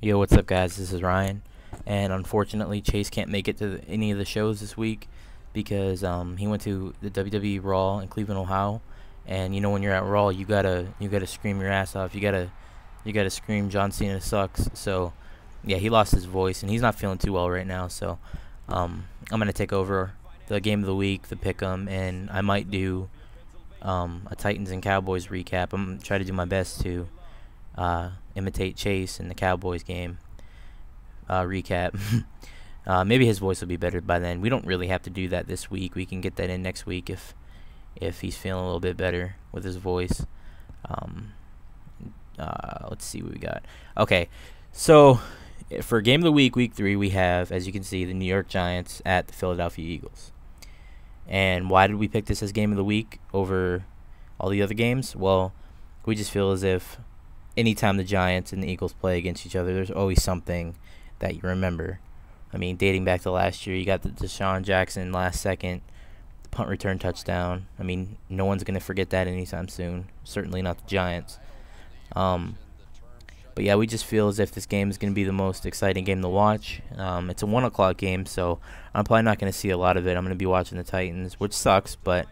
Yo, what's up, guys? This is Ryan, and unfortunately, Chase can't make it to any of the shows this week because he went to the WWE Raw in Cleveland, Ohio, and you know when you're at Raw, you gotta scream your ass off. You gotta scream John Cena sucks. So yeah, he lost his voice, and he's not feeling too well right now. So I'm gonna take over the game of the week, the pick'em, and I might do a Titans and Cowboys recap. I'm gonna try to do my best to imitate Chase in the Cowboys game recap. Maybe his voice will be better by then. We don't really have to do that this week. We can get that in next week if he's feeling a little bit better with his voice. Let's see what we got. Okay, so for game of the week, week 3, we have, as you can see, the New York Giants at the Philadelphia Eagles. And why did we pick this as game of the week over all the other games? Well, we just feel as if anytime the Giants and the Eagles play against each other, there's always something that you remember. I mean, dating back to last year, you got the Deshaun Jackson last second punt return touchdown. I mean, no one's going to forget that anytime soon. Certainly not the Giants. But yeah, we just feel as if this game is going to be the most exciting game to watch. It's a 1 o'clock game, so I'm probably not going to see a lot of it. I'm going to be watching the Titans, which sucks, but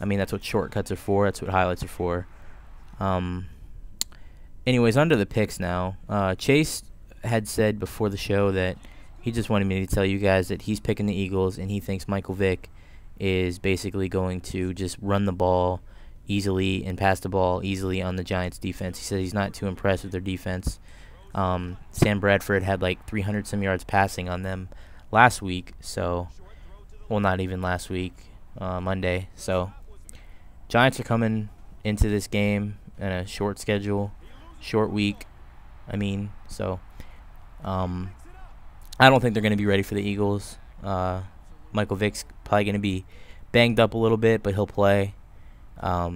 I mean, that's what shortcuts are for. That's what highlights are for. Anyways, under the picks now. Chase had said before the show that he just wanted me to tell you guys that he's picking the Eagles, and he thinks Michael Vick is basically going to just run the ball easily and pass the ball easily on the Giants defense. He said he's not too impressed with their defense. Sam Bradford had like 300 some yards passing on them last week, so, well, not even last week, Monday. So Giants are coming into this game in a short schedule, short week, so I don't think they're going to be ready for the Eagles. Michael Vick's probably going to be banged up a little bit, but he'll play.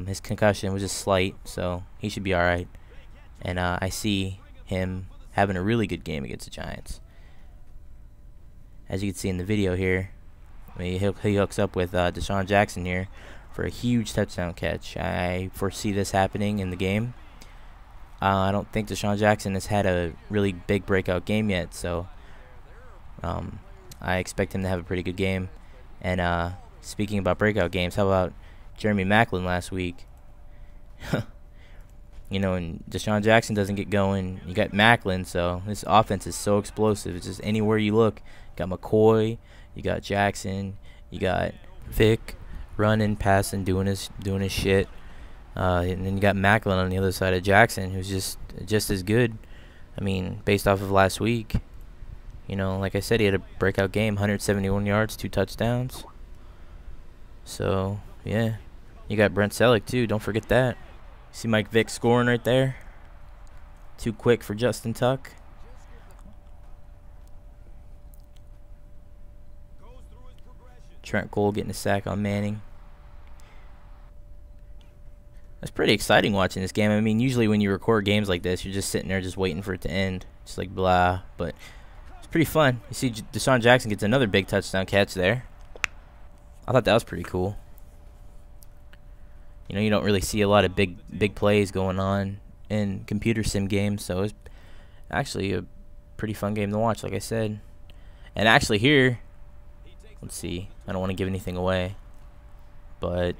His concussion was just slight, so he should be all right. And I see him having a really good game against the Giants. As you can see in the video here, he hooks up with Deshaun Jackson here for a huge touchdown catch. I foresee this happening in the game. I don't think Deshaun Jackson has had a really big breakout game yet, so I expect him to have a pretty good game. And speaking about breakout games, how about Jeremy Maclin last week? You know, and Deshaun Jackson doesn't get going, you got Maclin, so this offense is so explosive. It's just anywhere you look. You got McCoy, you got Jackson, you got Vick running, passing, doing his shit. And then you got Maclin on the other side of Jackson, who's just as good. I mean, based off of last week, you know, like I said, he had a breakout game, 171 yards, 2 touchdowns. So yeah, you got Brent Selleck too. Don't forget that. See Mike Vick scoring right there. Too quick for Justin Tuck. Trent Cole getting a sack on Manning. That's pretty exciting watching this game. I mean, usually when you record games like this, you're just sitting there just waiting for it to end. Just like blah. But it's pretty fun. You see Deshaun Jackson gets another big touchdown catch there. I thought that was pretty cool. You know, you don't really see a lot of big plays going on in computer sim games, so it's actually a pretty fun game to watch, like I said. And actually here, let's see, I don't want to give anything away, but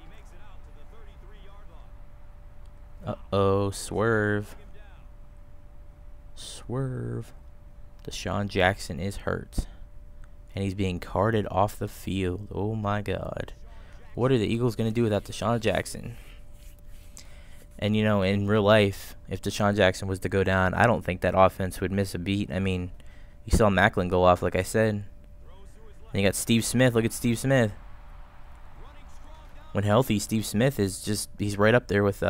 swerve. Deshaun Jackson is hurt, and he's being carted off the field. Oh my God. What are the Eagles going to do without Deshaun Jackson? And, you know, in real life, if Deshaun Jackson was to go down, I don't think that offense would miss a beat. I mean, you saw Maclin go off, like I said. And you got Steve Smith. Look at Steve Smith. When healthy, Steve Smith is just, he's right up there with,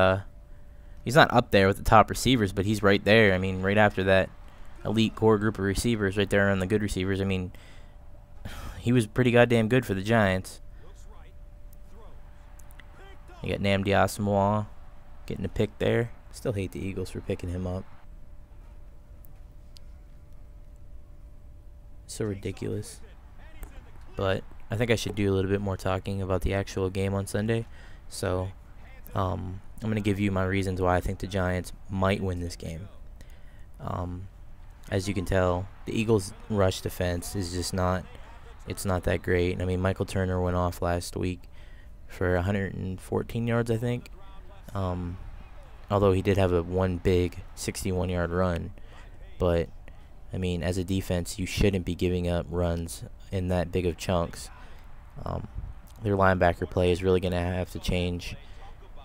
he's not up there with the top receivers, but he's right there. I mean, right after that elite core group of receivers, right there on the good receivers. I mean, he was pretty goddamn good for the Giants. You got Nnamdi Asomugha getting a pick there. Still hate the Eagles for picking him up. So ridiculous. But I think I should do a little bit more talking about the actual game on Sunday. So I'm going to give you my reasons why I think the Giants might win this game. as you can tell, the Eagles' rush defense is just not. It's not that great. I mean, Michael Turner went off last week for 114 yards, I think. Um, Although he did have a one big 61-yard run, but I mean, as a defense, you shouldn't be giving up runs in that big of chunks. Um, their linebacker play is really going to have to change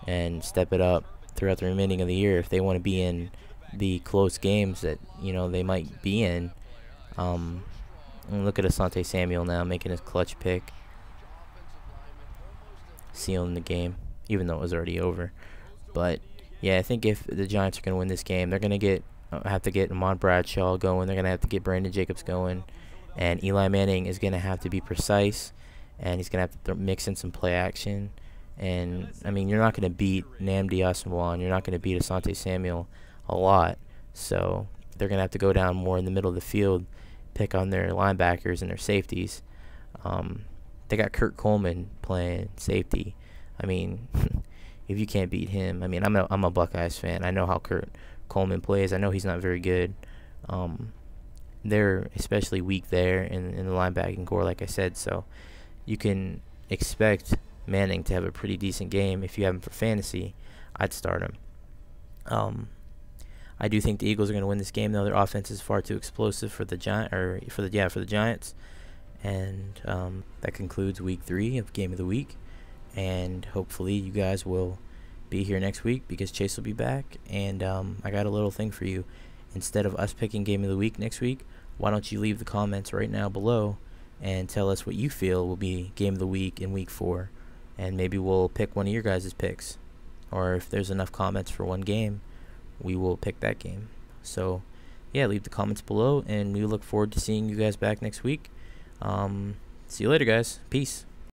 and step it up throughout the remaining of the year if they want to be in the close games that they might be in. And look at Asante Samuel now making his clutch pick, sealing the game, even though it was already over. But yeah, I think if the Giants are going to win this game, they're going to have to get Ahmad Bradshaw going. They're going to have to get Brandon Jacobs going, and Eli Manning is going to have to be precise, and he's going to have to mix in some play action. And I mean, you're not going to beat Nnamdi Asomugha, and you're not going to beat Asante Samuel a lot. So they're going to have to go down more in the middle of the field, pick on their linebackers and their safeties. They got Kurt Coleman playing safety. I mean, if you can't beat him, I mean, I'm a Buckeyes fan. I know how Kurt Coleman plays. I know he's not very good. They're especially weak there in the linebacking core, like I said. So you can expect Manning to have a pretty decent game. If you have him for fantasy, I'd start him. I do think the Eagles are going to win this game, though. Their offense is far too explosive for the Giants. And that concludes Week 3 of Game of the Week. And hopefully you guys will be here next week because Chase will be back. And I got a little thing for you. Instead of us picking Game of the Week next week, why don't you leave the comments right now below and tell us what you feel will be Game of the Week in Week 4. And maybe we'll pick one of your guys' picks. Or if there's enough comments for one game, we will pick that game. So yeah, leave the comments below, and we look forward to seeing you guys back next week. See you later, guys. Peace.